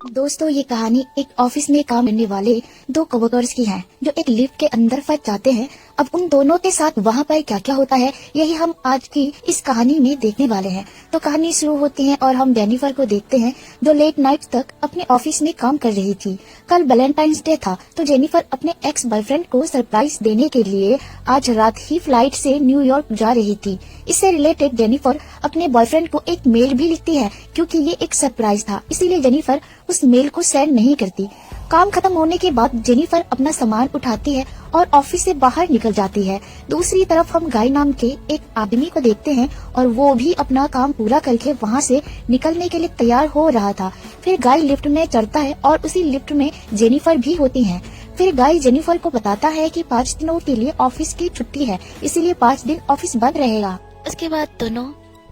दोस्तों, ये कहानी एक ऑफिस में काम करने वाले दो कोवर्कर्स की है जो एक लिफ्ट के अंदर फंस जाते हैं। अब उन दोनों के साथ वहाँ पर क्या क्या होता है यही हम आज की इस कहानी में देखने वाले हैं। तो कहानी शुरू होती है और हम जेनिफर को देखते हैं जो लेट नाइट तक अपने ऑफिस में काम कर रही थी। कल वैलेंटाइंस डे था तो जेनिफर अपने एक्स बॉयफ्रेंड को सरप्राइज देने के लिए आज रात ही फ्लाइट से न्यूयॉर्क जा रही थी। इससे रिलेटेड जेनिफर अपने बॉयफ्रेंड को एक मेल भी लिखती है क्योंकि ये एक सरप्राइज था, इसीलिए जेनिफर उस मेल को सेंड नहीं करती। काम खत्म होने के बाद जेनिफर अपना सामान उठाती है और ऑफिस से बाहर निकल जाती है। दूसरी तरफ हम गाय नाम के एक आदमी को देखते हैं और वो भी अपना काम पूरा करके वहाँ से निकलने के लिए तैयार हो रहा था। फिर गाय लिफ्ट में चढ़ता है और उसी लिफ्ट में जेनिफर भी होती है। फिर गाय जेनिफर को बताता है कि 5 दिनों के लिए ऑफिस की छुट्टी है, इसीलिए 5 दिन ऑफिस बंद रहेगा। उसके बाद दोनों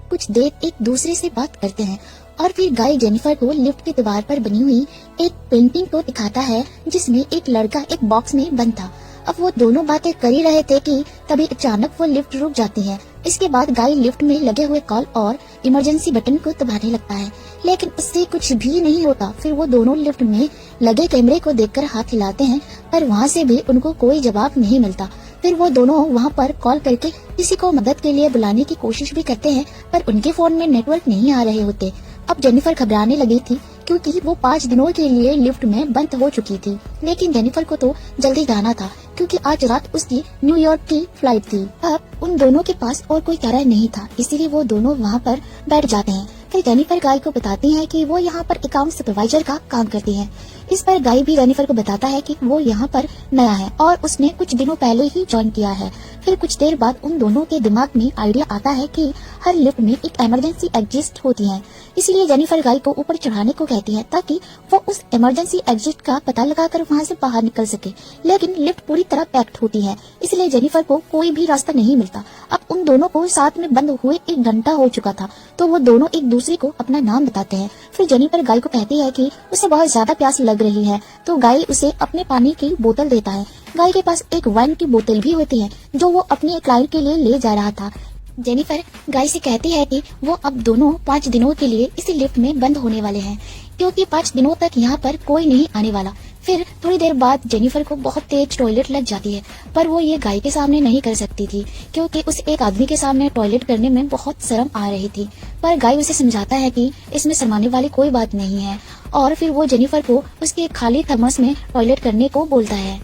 कुछ देर एक दूसरे से बात करते हैं और फिर गाय जेनिफर को लिफ्ट की दीवार पर बनी हुई एक पेंटिंग को दिखाता है जिसमें एक लड़का एक बॉक्स में बंद था। अब वो दोनों बातें कर ही रहे थे कि तभी अचानक वो लिफ्ट रुक जाती है। इसके बाद गाय लिफ्ट में लगे हुए कॉल और इमरजेंसी बटन को दबाने लगता है, लेकिन उससे कुछ भी नहीं होता। फिर वो दोनों लिफ्ट में लगे कैमरे को देखकर हाथ हिलाते हैं पर वहाँ से भी उनको कोई जवाब नहीं मिलता। फिर वो दोनों वहाँ पर कॉल करके किसी को मदद के लिए बुलाने की कोशिश भी करते हैं पर उनके फोन में नेटवर्क नहीं आ रहे होते। अब जेनिफर घबराने लगी थी क्योंकि वो 5 दिनों के लिए लिफ्ट में बंद हो चुकी थी, लेकिन जेनिफर को तो जल्दी जाना था क्योंकि आज रात उसकी न्यूयॉर्क की फ्लाइट थी। अब उन दोनों के पास और कोई चारा नहीं था, इसीलिए वो दोनों वहाँ पर बैठ जाते हैं। फिर जेनिफर गाय को बताती है कि वो यहाँ पर अकाउंट सुपरवाइजर का काम करती है। इस पर गाय भी जेनिफर को बताता है कि वो यहाँ पर नया है और उसने कुछ दिनों पहले ही ज्वाइन किया है। फिर कुछ देर बाद उन दोनों के दिमाग में आइडिया आता है कि हर लिफ्ट में एक इमरजेंसी एग्जिट होती है, इसलिए जेनिफर गाय को ऊपर चढ़ाने को कहती है ताकि वो उस इमरजेंसी एग्जिट का पता लगाकर वहाँ से बाहर निकल सके। लेकिन लिफ्ट पूरी तरह पैक्ड होती है, इसलिए जेनिफर को कोई भी रास्ता नहीं मिलता। अब उन दोनों को साथ में बंद हुए 1 घंटा हो चुका था तो वो दोनों एक दूसरे को अपना नाम बताते हैं। फिर जेनिफर गाय को कहती है कि उसे बहुत ज्यादा प्यास लग रही है तो गाय उसे अपने पानी की बोतल देता है। गाय के पास एक वाइन की बोतल भी होती है जो वो अपने क्लाइंट के लिए ले जा रहा था। जेनिफर गाय से कहती है कि वो अब दोनों 5 दिनों के लिए इसी लिफ्ट में बंद होने वाले हैं क्योंकि 5 दिनों तक यहाँ पर कोई नहीं आने वाला। फिर थोड़ी देर बाद जेनिफर को बहुत तेज टॉयलेट लग जाती है पर वो ये गाय के सामने नहीं कर सकती थी क्योंकि उस एक आदमी के सामने टॉयलेट करने में बहुत शर्म आ रही थी। पर गाय उसे समझाता है कि इसमें शर्माने वाली कोई बात नहीं है और फिर वो जेनिफर को उसके खाली थर्मस में टॉयलेट करने को बोलता है।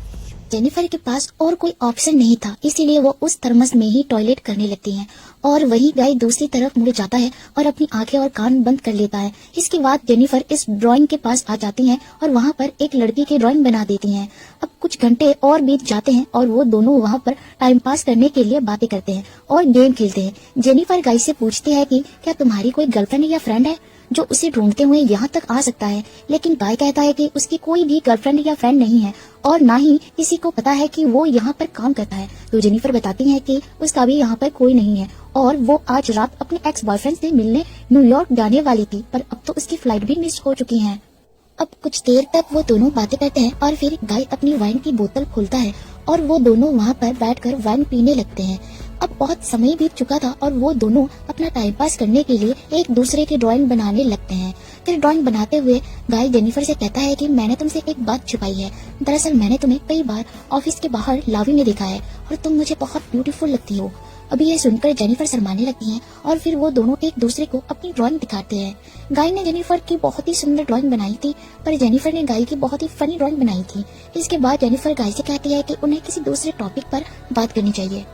जेनिफर के पास और कोई ऑप्शन नहीं था, इसीलिए वो उस थर्मस में ही टॉयलेट करने लगती है और वही गाय दूसरी तरफ मुड़ जाता है और अपनी आंखें और कान बंद कर लेता है। इसके बाद जेनिफर इस ड्राइंग के पास आ जाती हैं और वहाँ पर एक लड़की की ड्राइंग बना देती हैं। अब कुछ घंटे और बीत जाते हैं और वो दोनों वहाँ पर टाइम पास करने के लिए बातें करते हैं और गेम खेलते हैं। जेनिफर गाय से पूछती है कि क्या तुम्हारी कोई गर्लफ्रेंड या फ्रेंड है जो उसे ढूंढते हुए यहाँ तक आ सकता है, लेकिन गाय कहता है कि उसकी कोई भी गर्लफ्रेंड या फ्रेंड नहीं है और ना ही किसी को पता है कि वो यहाँ पर काम करता है। तो जेनिफर बताती है कि उसका भी यहाँ पर कोई नहीं है और वो आज रात अपने एक्स बॉयफ्रेंड से मिलने न्यूयॉर्क जाने वाली थी पर अब तो उसकी फ्लाइट भी मिस हो चुकी है। अब कुछ देर तक वो दोनों बातें करते हैं और फिर गाय अपनी वाइन की बोतल खोलता है और वो दोनों वहाँ पर बैठकर वाइन पीने लगते हैं। अब बहुत समय बीत चुका था और वो दोनों अपना टाइम पास करने के लिए एक दूसरे की ड्राइंग बनाने लगते हैं। फिर ड्राइंग बनाते हुए गाय जेनिफर से कहता है कि मैंने तुमसे एक बात छुपाई है। दरअसल मैंने तुम्हें कई बार ऑफिस के बाहर लॉबी में देखा है और तुम मुझे बहुत ब्यूटीफुल लगती हो। अभी ये सुनकर जेनिफर शर्माने लगती हैं और फिर वो दोनों एक दूसरे को अपनी ड्राइंग दिखाते हैं। गाय ने जेनिफर की बहुत ही सुंदर ड्राइंग बनाई थी पर जेनिफर ने गाय की बहुत ही फनी ड्राइंग बनाई थी। इसके बाद जेनिफर गाय से कहती है कि उन्हें किसी दूसरे टॉपिक पर बात करनी चाहिए।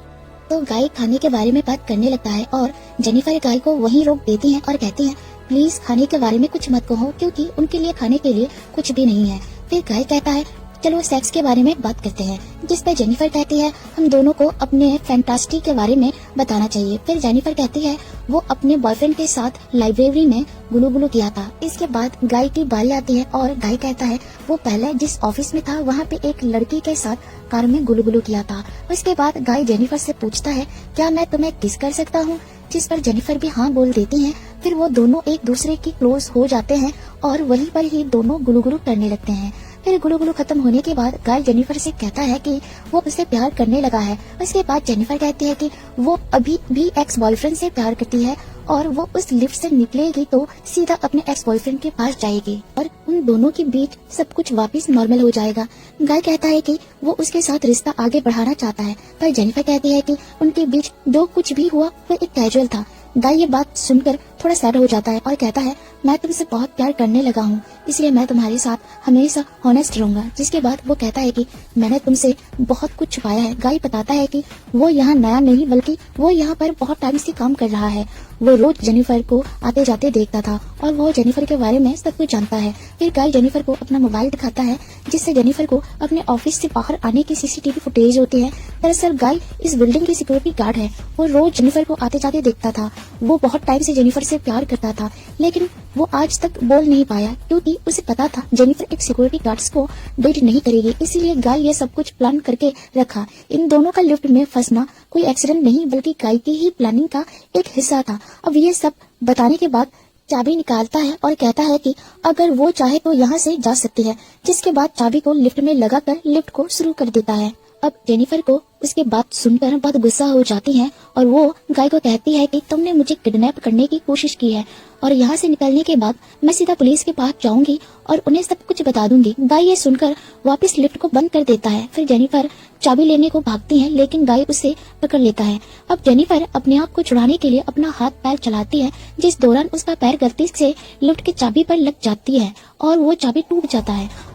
तो गाय खाने के बारे में बात करने लगता है और जेनिफर गाय को वहीं रोक देती है और कहती है प्लीज खाने के बारे में कुछ मत कहो क्योंकि उनके लिए खाने के लिए कुछ भी नहीं है। फिर गाय कहता है चलो सेक्स के बारे में बात करते हैं, जिस पर जेनिफर कहती है हम दोनों को अपने फैंटास्टी के बारे में बताना चाहिए। फिर जेनिफर कहती है वो अपने बॉयफ्रेंड के साथ लाइब्रेरी में गुलू गुलू किया था। इसके बाद गाय की बारी आती है और गाय कहता है वो पहले जिस ऑफिस में था वहाँ पे एक लड़की के साथ कार में गुलू गुलू किया था। उसके बाद गाय जेनिफर से पूछता है क्या मैं तुम्हें किस कर सकता हूँ, जिस पर जेनिफर भी हाँ बोल देती है। फिर वो दोनों एक दूसरे की क्लोज हो जाते हैं और वहीं पर ही दोनों गुलू गुलू करने लगते हैं। फिर गुलू गुलू खत्म होने के बाद गाय जेनिफर से कहता है कि वो उससे प्यार करने लगा है। उसके बाद जेनिफर कहती है कि वो अभी भी एक्स बॉयफ्रेंड से प्यार करती है और वो उस लिफ्ट से निकलेगी तो सीधा अपने एक्स बॉयफ्रेंड के पास जाएगी और उन दोनों के बीच सब कुछ वापस नॉर्मल हो जाएगा। गाय कहता है कि वो उसके साथ रिश्ता आगे बढ़ाना चाहता है, पर जेनिफर कहती है कि उनके बीच जो कुछ भी हुआ वो एक कैजुअल था। गाय ये बात सुनकर थोड़ा सैड हो जाता है और कहता है मैं तुमसे बहुत प्यार करने लगा हूँ, इसलिए मैं तुम्हारे साथ हमेशा ऑनेस्ट रहूंगा। जिसके बाद वो कहता है कि मैंने तुमसे बहुत कुछ छुपाया है। गाय बताता है कि वो यहाँ नया नहीं बल्कि वो यहाँ पर बहुत टाइम से काम कर रहा है। वो रोज जेनिफर को आते जाते देखता था और वो जेनिफर के बारे में सब कुछ जानता है। फिर गाय जेनिफर को अपना मोबाइल दिखाता है जिससे जेनिफर को अपने ऑफिस से बाहर आने की सीसीटीवी फुटेज होती है। दरअसल गाय इस बिल्डिंग की सिक्योरिटी गार्ड है। वो रोज जेनिफर को आते जाते देखता था। वो बहुत टाइम से जेनिफर से प्यार करता था, लेकिन वो आज तक बोल नहीं पाया क्योंकि उसे पता था जेनिफर एक सिक्योरिटी गार्ड्स को डेट नहीं करेगी। इसीलिए गाय ये सब कुछ प्लान करके रखा। इन दोनों का लिफ्ट में फंसना कोई एक्सीडेंट नहीं बल्कि गाय की ही प्लानिंग का एक हिस्सा था। अब ये सब बताने के बाद चाबी निकालता है और कहता है कि अगर वो चाहे तो यहाँ से जा सकती है। जिसके बाद चाबी को लिफ्ट में लगाकर लिफ्ट को शुरू कर देता है। अब जेनिफर को उसके बात सुनकर बहुत गुस्सा हो जाती है और वो गाय को कहती है कि तुमने मुझे किडनैप करने की कोशिश की है और यहाँ से निकलने के बाद मैं सीधा पुलिस के पास जाऊंगी और उन्हें सब कुछ बता दूंगी। गाय ये सुनकर वापस लिफ्ट को बंद कर देता है। फिर जेनिफर चाबी लेने को भागती है, लेकिन गाय उसे पकड़ लेता है। अब जेनिफर अपने आप को छुड़ाने के लिए अपना हाथ पैर चलाती है, जिस दौरान उसका पैर गलती से लिफ्ट की चाबी पर लग जाती है और वो चाबी टूट जाता है।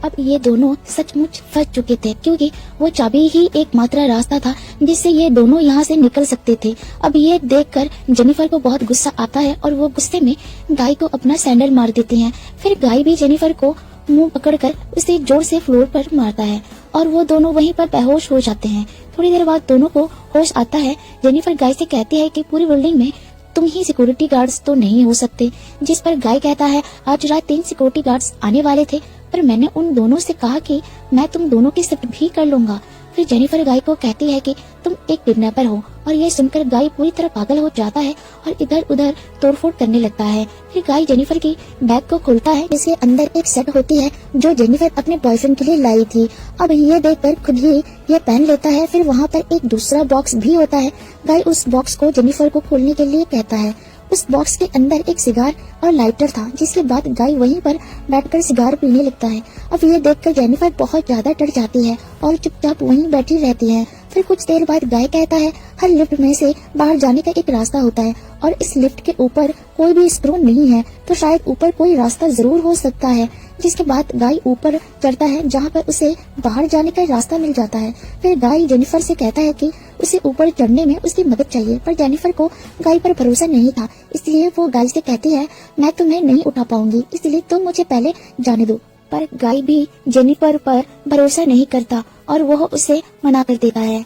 अब ये दोनों सचमुच फंस चुके थे क्योंकि वो चाबी ही एकमात्र रास्ता था जिससे ये दोनों यहाँ से निकल सकते थे। अब ये देखकर जेनिफर को बहुत गुस्सा आता है और वो गुस्से में गाय को अपना सैंडल मार देती है। फिर गाय भी जेनिफर को मुंह पकड़कर उसे जोर से फ्लोर पर मारता है और वो दोनों वहीं पर बेहोश हो जाते हैं। थोड़ी देर बाद दोनों को होश आता है। जेनिफर गाय से कहती है कि पूरी बिल्डिंग में तुम ही सिक्योरिटी गार्ड्स तो नहीं हो सकते। जिस पर गाय कहता है आज रात 3 सिक्योरिटी गार्ड्स आने वाले थे, पर मैंने उन दोनों से कहा कि मैं तुम दोनों की शिफ्ट भी कर लूंगा। फिर जेनिफर गाय को कहती है कि तुम एक किडनैपर हो और यह सुनकर गाय पूरी तरह पागल हो जाता है और इधर उधर तोड़फोड़ करने लगता है। फिर गाय जेनिफर की बैग को खोलता है जिसके अंदर एक सेट होती है जो जेनिफर अपने बॉयफ्रेंड के लिए लाई थी। अब ये देखकर खुद ही ये पहन लेता है। फिर वहाँ पर एक दूसरा बॉक्स भी होता है। गाय उस बॉक्स को जेनिफर को खोलने के लिए कहता है। उस बॉक्स के अंदर एक सिगार और लाइटर था, जिसके बाद गाय वहीं पर बैठकर सिगार पीने लगता है। अब ये देखकर जेनिफर बहुत ज्यादा डर जाती है और चुपचाप वहीं बैठी रहती है। फिर कुछ देर बाद गाय कहता है हर लिफ्ट में से बाहर जाने का एक रास्ता होता है और इस लिफ्ट के ऊपर कोई भी स्क्रू नहीं है, तो शायद ऊपर कोई रास्ता जरूर हो सकता है। जिसके बाद गाय ऊपर चढ़ता है जहाँ पर उसे बाहर जाने का रास्ता मिल जाता है। फिर गाय जेनिफर से कहता है कि उसे ऊपर चढ़ने में उसकी मदद चाहिए, पर जेनिफर को गाय पर भरोसा नहीं था, इसलिए वो गाय से कहती है मैं तुम्हें नहीं उठा पाऊंगी, इसलिए तुम मुझे पहले जाने दो। पर गाय भी जेनिफर पर भरोसा नहीं करता और वह उसे मना कर देता है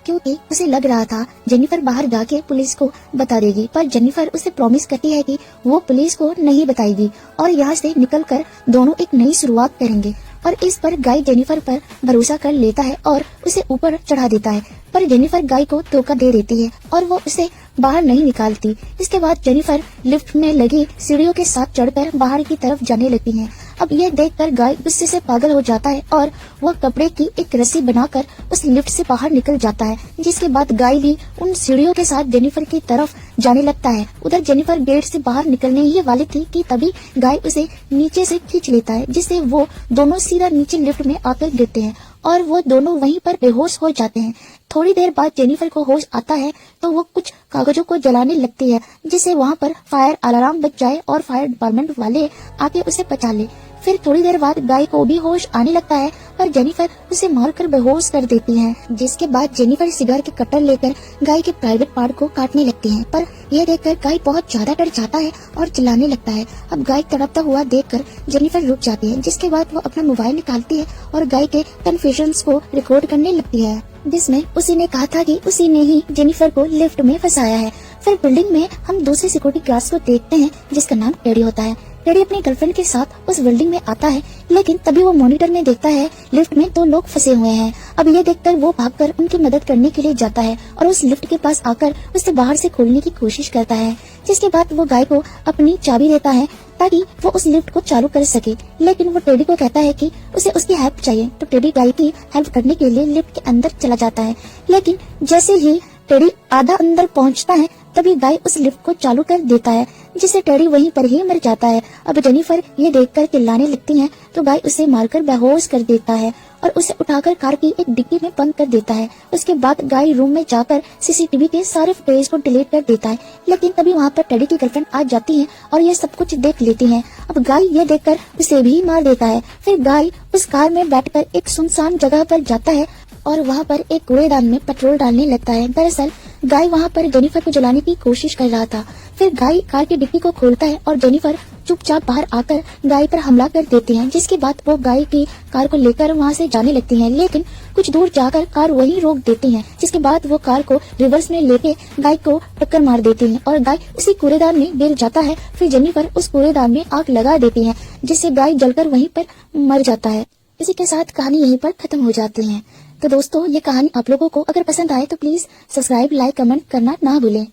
क्योंकि उसे लग रहा था जेनिफर बाहर जाके पुलिस को बता देगी। पर जेनिफर उसे प्रॉमिस करती है कि वो पुलिस को नहीं बताएगी और यहाँ से निकलकर दोनों एक नई शुरुआत करेंगे। और इस पर गाय जेनिफर पर भरोसा कर लेता है और उसे ऊपर चढ़ा देता है, पर जेनिफर गाय को धोखा दे देती है और वो उसे बाहर नहीं निकालती। इसके बाद जेनिफर लिफ्ट में लगी सीढ़ियों के साथ चढ़कर बाहर की तरफ जाने लगती है। अब यह देखकर गाय गुस्से से पागल हो जाता है और वह कपड़े की एक रस्सी बनाकर उस लिफ्ट से बाहर निकल जाता है। जिसके बाद गाय भी उन सीढ़ियों के साथ जेनिफर की तरफ जाने लगता है। उधर जेनिफर गेट से बाहर निकलने ही वाली थी कि तभी गाय उसे नीचे से खींच लेता है, जिससे वो दोनों सीधा नीचे लिफ्ट में आकर गिरते हैं और वो दोनों वहीं पर बेहोश हो जाते हैं। थोड़ी देर बाद जेनिफर को होश आता है तो वो कुछ कागजों को जलाने लगती है, जिससे वहाँ पर फायर अलार्म बज जाए और फायर डिपार्टमेंट वाले आके उसे बचा ले। फिर थोड़ी देर बाद गाय को भी होश आने लगता है पर जेनिफर उसे मारकर बेहोश कर देती है। जिसके बाद जेनिफर सिगार के कटर लेकर गाय के प्राइवेट पार्ट को काटने लगती है, पर यह देखकर गाय बहुत ज्यादा डर जाता है और चिल्लाने लगता है। अब गाय तड़पता हुआ देखकर जेनिफर रुक जाती है, जिसके बाद वो अपना मोबाइल निकालती है और गाय के कन्फेशंस को रिकॉर्ड करने लगती है, जिसमें उसी ने कहा था कि उसी ने ही जेनिफर को लिफ्ट में फंसाया है। फिर बिल्डिंग में हम दूसरे सिक्योरिटी गार्ड को देखते हैं जिसका नाम टेडी होता है। टेडी अपनी गर्लफ्रेंड के साथ उस बिल्डिंग में आता है, लेकिन तभी वो मॉनिटर में देखता है लिफ्ट में 2 लोग फंसे हुए हैं। अब ये देखकर वो भागकर उनकी मदद करने के लिए जाता है और उस लिफ्ट के पास आकर उसे बाहर से खोलने की कोशिश करता है। जिसके बाद वो गाय को अपनी चाबी देता है ताकि वो उस लिफ्ट को चालू कर सके, लेकिन वो टेडी को कहता है कि उसे उसकी हेल्प चाहिए। तो टेडी गाय की हेल्प करने के लिए लिफ्ट के अंदर चला जाता है, लेकिन जैसे ही टेडी आधा अंदर पहुंचता है तभी गाय उस लिफ्ट को चालू कर देता है, जिससे टेडी वहीं पर ही मर जाता है। अब जेनिफर ये देखकर चिल्लाने लगती है तो गाय उसे मारकर बेहोश कर देता है और उसे उठाकर कार की एक डिक्की में बंद कर देता है। उसके बाद गाय रूम में जाकर सीसीटीवी के सारे फुटेज को डिलीट कर देता है, लेकिन तभी वहाँ पर टेडी की गर्लफ्रेंड आ जाती है और ये सब कुछ देख लेती है। अब गाय ये देखकर उसे भी मार देता है। फिर गाय उस कार में बैठकर एक सुनसान जगह पर जाता है और वहाँ पर एक कूड़ेदान में पेट्रोल डालने लगता है। दरअसल गाय वहाँ पर जेनिफर को जलाने की कोशिश कर रहा था। फिर गाय कार की डिक्की को खोलता है और जेनिफर चुपचाप बाहर आकर गाय पर हमला कर देती है, जिसके बाद वो गाय की कार को लेकर वहाँ से जाने लगती हैं, लेकिन कुछ दूर जाकर कार वहीं रोक देती हैं, जिसके बाद वो कार को रिवर्स में लेके गाय को टक्कर मार देती हैं और गाय उसी कूड़ेदान में गिर जाता है। फिर जेनिफर उस कूड़ेदान में आग लगा देती है, जिससे गाय जलकर वहीं पर मर जाता है। इसी के साथ कहानी यहीं पर खत्म हो जाती है। तो दोस्तों, ये कहानी आप लोगों को अगर पसंद आए तो प्लीज सब्सक्राइब, लाइक, कमेंट करना ना भूलें।